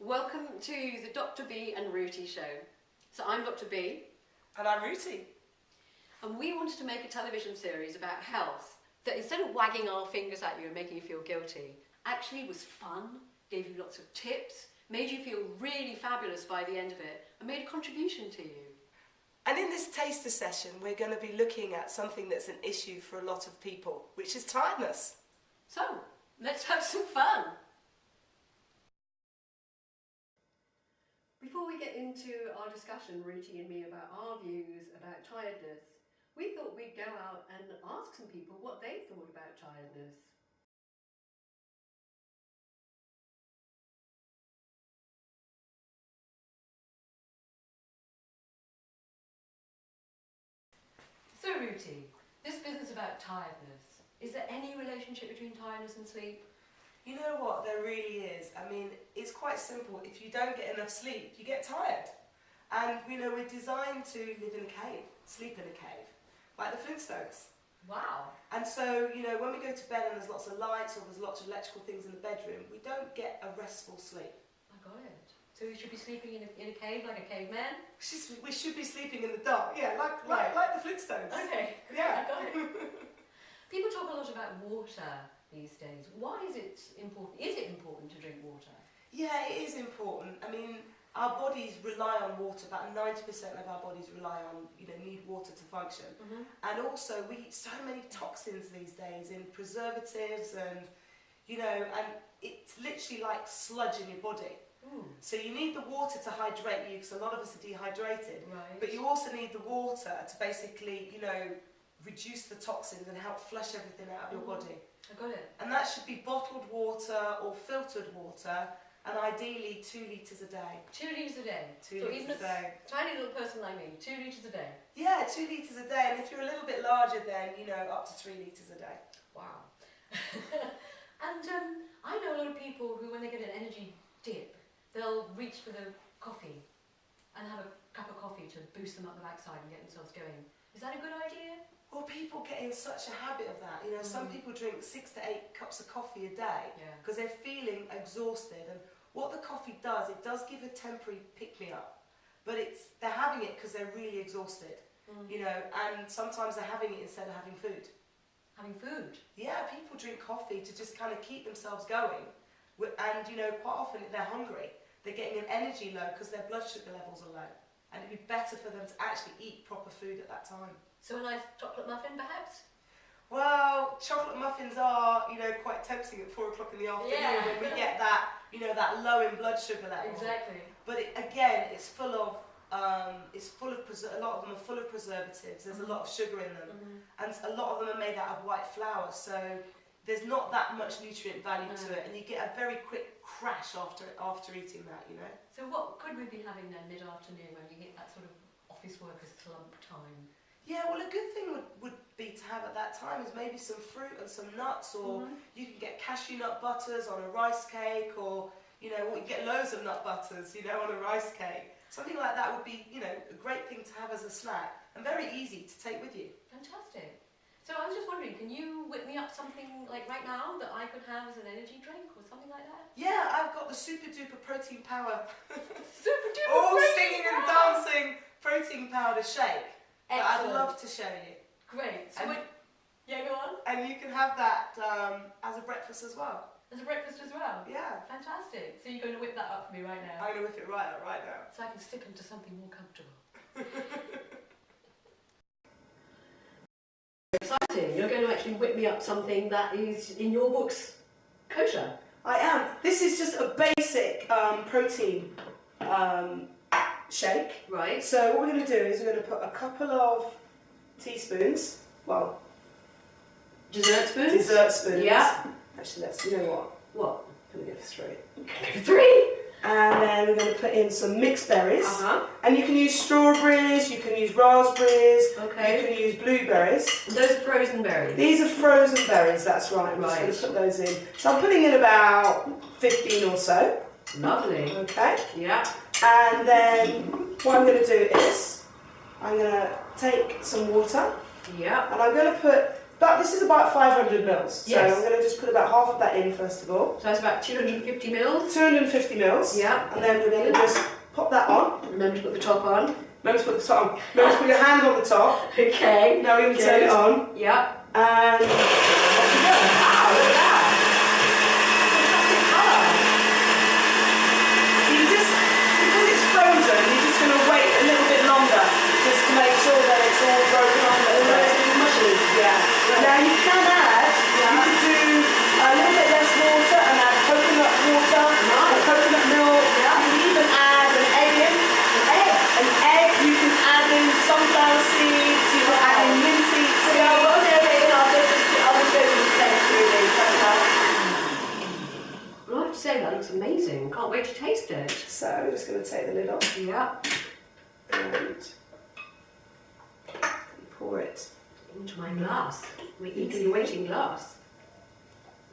Welcome to the Dr. B and Ruti show. So I'm Dr. B. And I'm Ruti. And we wanted to make a television series about health that instead of wagging our fingers at you and making you feel guilty, actually was fun, gave you lots of tips, made you feel really fabulous by the end of it, and made a contribution to you. And in this taster session, we're going to be looking at something that's an issue for a lot of people, which is tiredness. So, let's have some fun. Before we get into our discussion, Ruti and me, about our views about tiredness, we thought we'd go out and ask some people what they thought about tiredness. So Ruti, this business about tiredness, is there any relationship between tiredness and sleep? You know what, there really is. I mean, it's quite simple. If you don't get enough sleep, you get tired. And, you know, we're designed to live in a cave, sleep in a cave, like the Flintstones. Wow. And so, you know, when we go to bed and there's lots of lights or there's lots of electrical things in the bedroom, we don't get a restful sleep. I got it. So we should be sleeping in a cave like a caveman? We should be sleeping in the dark, yeah, like the Flintstones. Okay, Yeah. I got it. People talk a lot about water these days. Why is it important? Is it important to drink water? Yeah, it is important. I mean, our bodies rely on water. About 90% of our bodies rely on, need water to function. Mm-hmm. And also, we eat so many toxins these days in preservatives and it's literally like sludge in your body. Ooh. So you need the water to hydrate you, because a lot of us are dehydrated. Right. But you also need the water to basically, reduce the toxins and help flush everything out of your body. I got it. And that should be bottled water or filtered water, and ideally 2 litres a day. 2 litres a day. 2 so litres even a day. Tiny little person like me, 2 litres a day. Yeah, 2 litres a day, and if you're a little bit larger then, up to 3 litres a day. Wow. And I know a lot of people who, when they get an energy dip, they'll reach for the coffee and have a cup of coffee to boost them up the backside and get themselves going. Is that a good idea? Well, people get in such a habit of that. Some people drink 6 to 8 cups of coffee a day because they're feeling exhausted. And what the coffee does, it does give a temporary pick-me-up, but they're having it because they're really exhausted. And sometimes they're having it instead of having food. Having food? Yeah, people drink coffee to just kind of keep themselves going. And, quite often they're hungry. They're getting an energy low because their blood sugar levels are low. And it'd be better for them to actually eat proper food at that time. So a nice chocolate muffin, perhaps? Well, chocolate muffins are, quite tempting at 4 o'clock in the afternoon when we get that, that low in blood sugar level. Exactly. But it's full of, a lot of them are full of preservatives. There's a lot of sugar in them, and a lot of them are made out of white flour. So there's not that much nutrient value to it, and you get a very quick crash after eating that. So what could we be having then mid-afternoon when you get that sort of office workers slump time? Yeah, well, a good thing would be to have at that time is maybe some fruit and some nuts, or you can get cashew nut butters on a rice cake, or you can get loads of nut butters, on a rice cake. Something like that would be, a great thing to have as a snack and very easy to take with you. Fantastic. So I was just wondering, can you whip me up something like right now that I could have as an energy drink or something like that? Yeah, I've got the Super Duper Protein Power. Super duper all protein singing and power. dancing protein powder shake. That I'd love to show you. Great. So go on. And you can have that as a breakfast as well. As a breakfast as well? Yeah. Fantastic. So you're going to whip that up for me right now? I'm going to whip it right now. So I can slip into something more comfortable. Exciting. You're going to actually whip me up something that is, in your books, kosher. I am. This is just a basic protein shake. Right. So what we're going to do is we're going to put a couple of teaspoons, Dessert spoons? dessert spoons. Yeah. Actually, you know what? What? I'm going to go for 3. Okay, 3. And then we're going to put in some mixed berries. Uh-huh. And you can use strawberries, you can use raspberries, Okay. you can use blueberries. And those are frozen berries? These are frozen berries, that's right. I'm just going to put those in. So I'm putting in about 15 or so. Lovely. Okay. Yeah. And then what I'm going to do is I'm going to take some water. Yeah. And I'm going to put But this is about 500 mils. So Yes. I'm going to just put about half of that in first of all. So that's about 250 mils. 250 mils. Yeah. And then we're going to just pop that on. Remember to put the top on. Remember to put the top on. Remember to put your hand on the top. Okay. Now we're going to turn it on. Yeah. And off we go. Wow, look at that. Fantastic colour. You just, because it's frozen, you're just going to wait a little bit longer just to make sure that it's all broken off a little bit. Mushy. Yeah. Now you can add, you can do a little bit less water and add coconut water, or coconut milk. You can even add an egg in. An egg. You can add in sunflower seeds, you can add in linseed seeds. I'll just go to the taste really. Well, I have to say that looks amazing. Can't wait to taste it. So we're just going to take the lid off Yeah. and pour it. Into my glass. My eagerly waiting glass.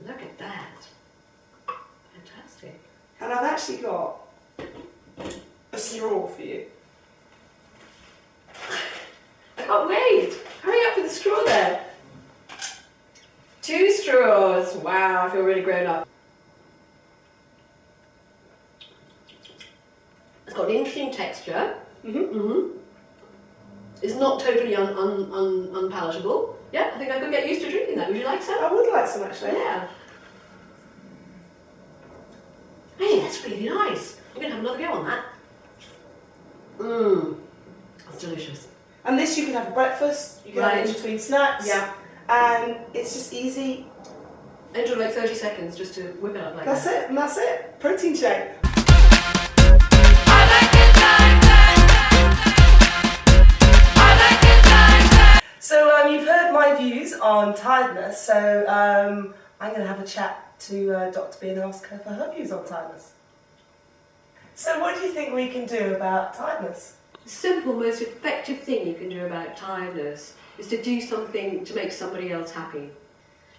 Look at that. Fantastic. And I've actually got a straw for you. I can't wait. Hurry up with the straw there. 2 straws. Wow, I feel really grown up. It's got an interesting texture. It's not totally unpalatable. Yeah, I think I could get used to drinking that. Would you like some? I would like some actually. Yeah. Hey, that's really nice. I'm going to have another go on that. That's delicious. And this you can have for breakfast, you can have it in between snacks. Yeah. And it's just easy. It took like 30 seconds just to whip it up like That's that. it, and that's it. Protein shake. So you've heard my views on tiredness, so I'm going to have a chat to Dr. B and ask her for her views on tiredness. So what do you think we can do about tiredness? The simple, most effective thing you can do about tiredness is to do something to make somebody else happy.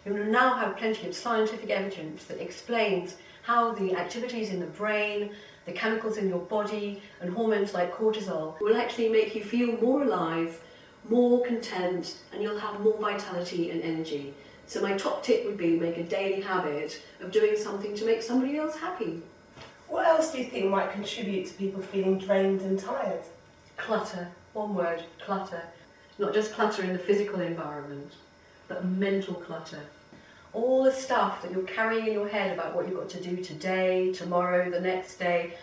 You will now have plenty of scientific evidence that explains how the activities in the brain, the chemicals in your body, and hormones like cortisol will actually make you feel more alive, more content, and you'll have more vitality and energy. So my top tip would be make a daily habit of doing something to make somebody else happy. What else do you think might contribute to people feeling drained and tired? Clutter. One word, clutter. Not just clutter in the physical environment, but mental clutter. All the stuff that you're carrying in your head about what you've got to do today, tomorrow, the next day.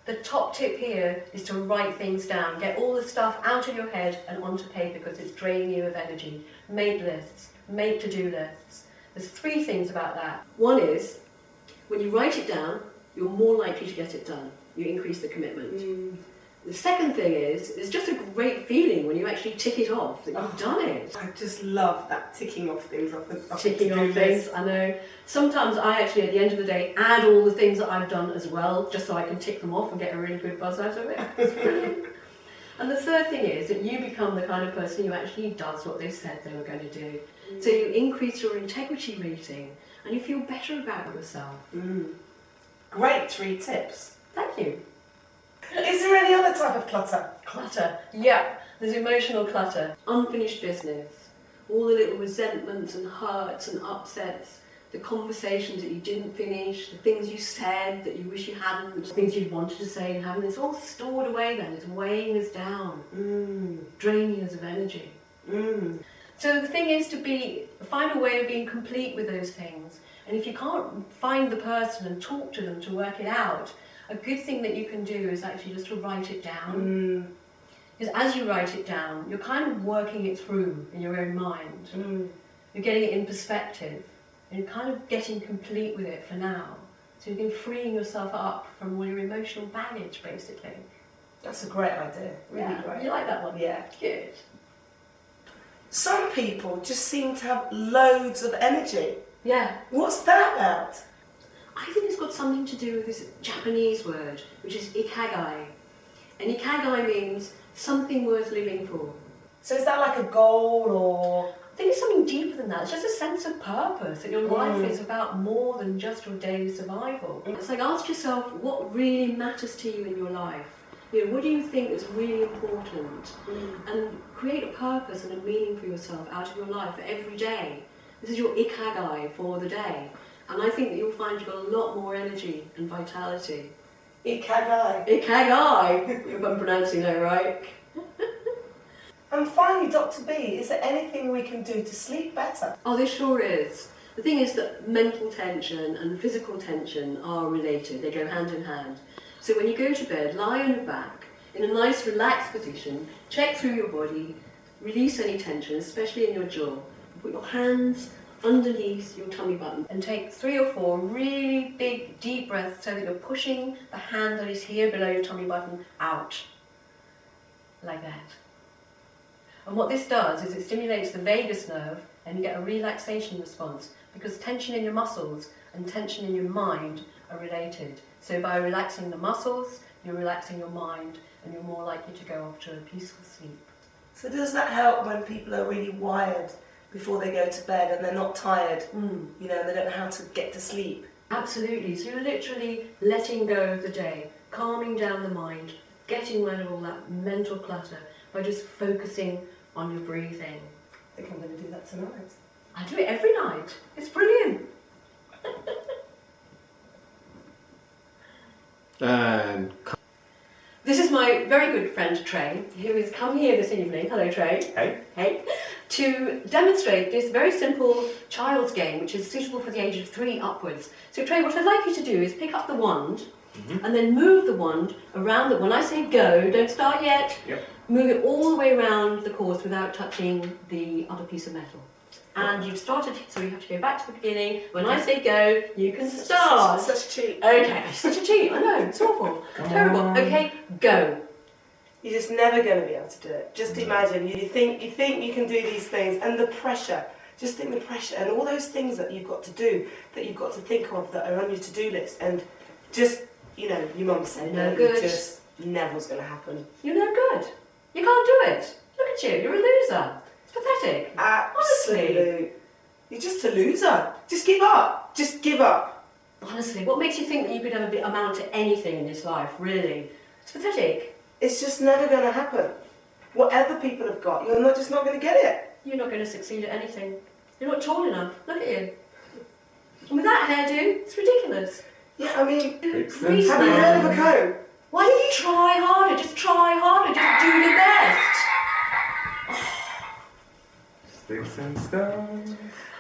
The top tip here is to write things down. Get all the stuff out of your head and onto paper because it's draining you of energy. Make lists. Make to-do lists. There's 3 things about that. One is, when you write it down, you're more likely to get it done. You increase the commitment. The second thing is, it's just a great feeling when you actually tick it off, that you've done it. I just love that ticking off things off the Ticking off things, I know. Sometimes I actually, at the end of the day, add all the things that I've done as well, just so I can tick them off and get a really good buzz out of it. It's brilliant. And the third thing is that you become the kind of person who actually does what they said they were going to do. So you increase your integrity rating and you feel better about yourself. Great 3 tips. Thank you. Is there any other type of clutter? Clutter, yeah. There's emotional clutter, unfinished business, all the little resentments and hurts and upsets, the conversations that you didn't finish, the things you said that you wish you hadn't, the things you wanted to say and haven't. It's all stored away then. It's weighing us down, draining us of energy. So the thing is to find a way of being complete with those things. And if you can't find the person and talk to them to work it out, a good thing that you can do is actually just to write it down. Because as you write it down, you're kind of working it through in your own mind. You're getting it in perspective. And you're kind of getting complete with it for now. So you're freeing yourself up from all your emotional baggage, basically. That's a great idea. Really great. You like that one? Yeah. Good. Some people just seem to have loads of energy. Yeah. What's that about? I think it's got something to do with this Japanese word, which is ikigai. And ikigai means something worth living for. So is that like a goal or...? I think it's something deeper than that. It's just a sense of purpose, that your life is about more than just your daily survival. It's like, ask yourself what really matters to you in your life. You know, what do you think is really important? And create a purpose and a meaning for yourself out of your life every day. This is your ikigai for the day. And I think that you'll find you've got a lot more energy and vitality. Ikigai. Ikigai! If I'm pronouncing that right. And finally, Dr. B, is there anything we can do to sleep better? Oh, there sure is. The thing is that mental tension and physical tension are related. They go hand in hand. So when you go to bed, lie on your back in a nice relaxed position, check through your body, release any tension, especially in your jaw. Put your hands underneath your tummy button and take 3 or 4 really big deep breaths so that you're pushing the hand that is here below your tummy button out. Like that. And what this does is it stimulates the vagus nerve and you get a relaxation response because tension in your muscles and tension in your mind are related. So by relaxing the muscles, you're relaxing your mind and you're more likely to go off to a peaceful sleep. So does that help when people are really wired before they go to bed and they're not tired, you know, they don't know how to get to sleep? Absolutely. So you're literally letting go of the day, calming down the mind, getting rid of all that mental clutter by just focusing on your breathing. I think I'm going to do that tonight. I do it every night. It's brilliant. And This is my very good friend Trey, who has come here this evening. Hello, Trey. hey, Hey. To demonstrate this very simple child's game, which is suitable for the age of 3 upwards. So, Trey, what I'd like you to do is pick up the wand and then move the wand around. When I say go, don't start yet. Yep. Move it all the way around the course without touching the other piece of metal. And you've started, so you have to go back to the beginning. When I say go, you can start. Such a cheat. Okay, such a cheat. I know, it's awful. Terrible. Okay, go. You're just never going to be able to do it. Just imagine, you think you can do these things, and the pressure, just think the pressure, and all those things that you've got to do, that you've got to think of, that are on your to-do list, and just, you know, your mum said, No no, good. just never's going to happen. You're no good. You can't do it. Look at you, you're a loser. It's pathetic. Absolutely. You're just a loser. Just give up. Just give up. Honestly, what makes you think that you could ever amount to anything in this life, really? It's pathetic. It's just never going to happen. Whatever people have got, you're just not going to get it. You're not going to succeed at anything. You're not tall enough. Look at you. And with that hairdo, it's ridiculous. Yeah, I mean, Please, have you heard of a comb? why don't you try harder? Just try harder. Just do your best. sticks and stones.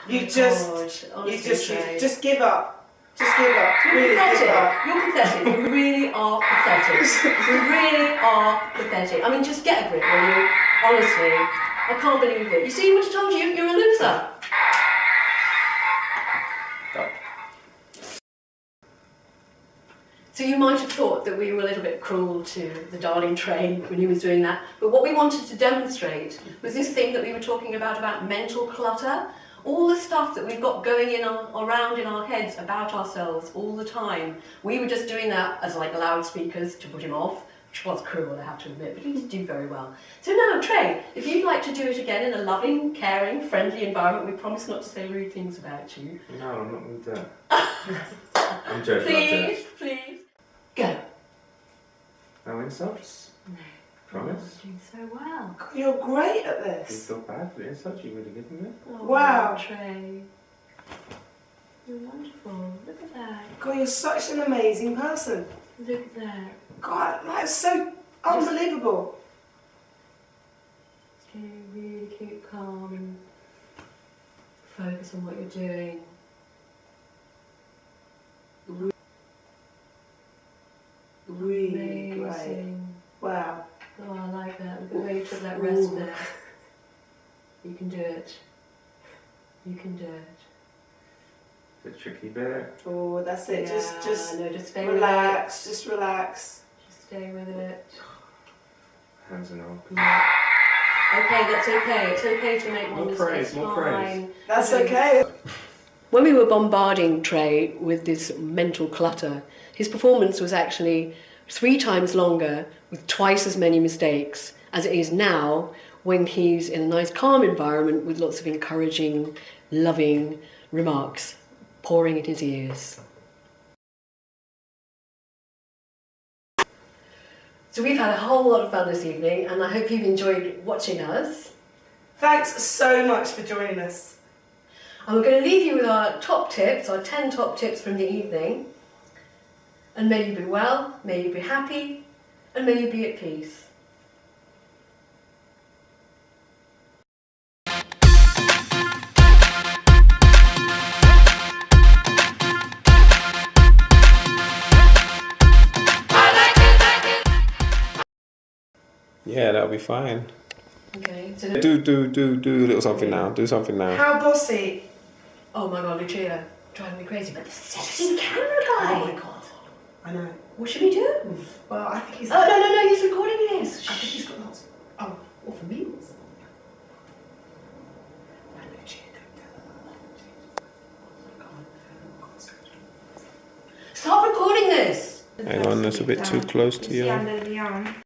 You Oh, just, God, you honestly, just Trey. give up. Just give up. You're Really give pathetic. up. You're pathetic. You really are pathetic. You really are pathetic. I mean, just get a grip, will you? Honestly, I can't believe it. You see what I told you? You're a loser. So you might have thought that we were a little bit cruel to the darling Trey when he was doing that, but what we wanted to demonstrate was this thing that we were talking about mental clutter. All the stuff that we've got going around in our heads about ourselves all the time. We were just doing that as like loudspeakers to put him off, which was cruel, I have to admit, but he did do very well. So now, Trey, if you'd like to do it again in a loving, caring, friendly environment, we promise not to say rude things about you. No, I'm not going to do it. I'm joking. Please, please. Go. No insults. No. Promise. You're doing so well. God, you're great at You this. feel bad for the insults you would have given me? Oh, Wow. Trey. You're wonderful. Look at that. God, you're such an amazing person. Look at that. God, that's so unbelievable. Stay really keep calm and focus on what you're doing. Really great. Amazing. Wow. Oh, I like that. Look at the way you took that rest Ooh. there. You can do it. You can do it. The tricky bit. Oh, that's it. Yeah, Just no, just stay relax. Just relax. with it. Just stay with it. Hands and all. Yeah. Okay, that's okay. It's okay to make More one praise, mistake. more praise. Fine. That's okay. When we were bombarding Trey with this mental clutter, his performance was actually 3 times longer with twice as many mistakes as it is now when he's in a nice calm environment with lots of encouraging, loving remarks pouring in his ears. So we've had a whole lot of fun this evening, and I hope you've enjoyed watching us. Thanks so much for joining us. And we're going to leave you with our top tips, our 10 top tips from the evening. And may you be well, may you be happy, and may you be at peace. Yeah, that'll be fine. Okay, so Do a little something now. Do something now. How bossy. oh my god, Lucia, driving me crazy, but the sexy camera guy. Oh my god. I know. What should we do? Well, I think he's... Oh, no, he's recording this. I think he's got lots. Oh, What, for me? Stop recording this. Hang on, that's a bit too close to you. under the arm.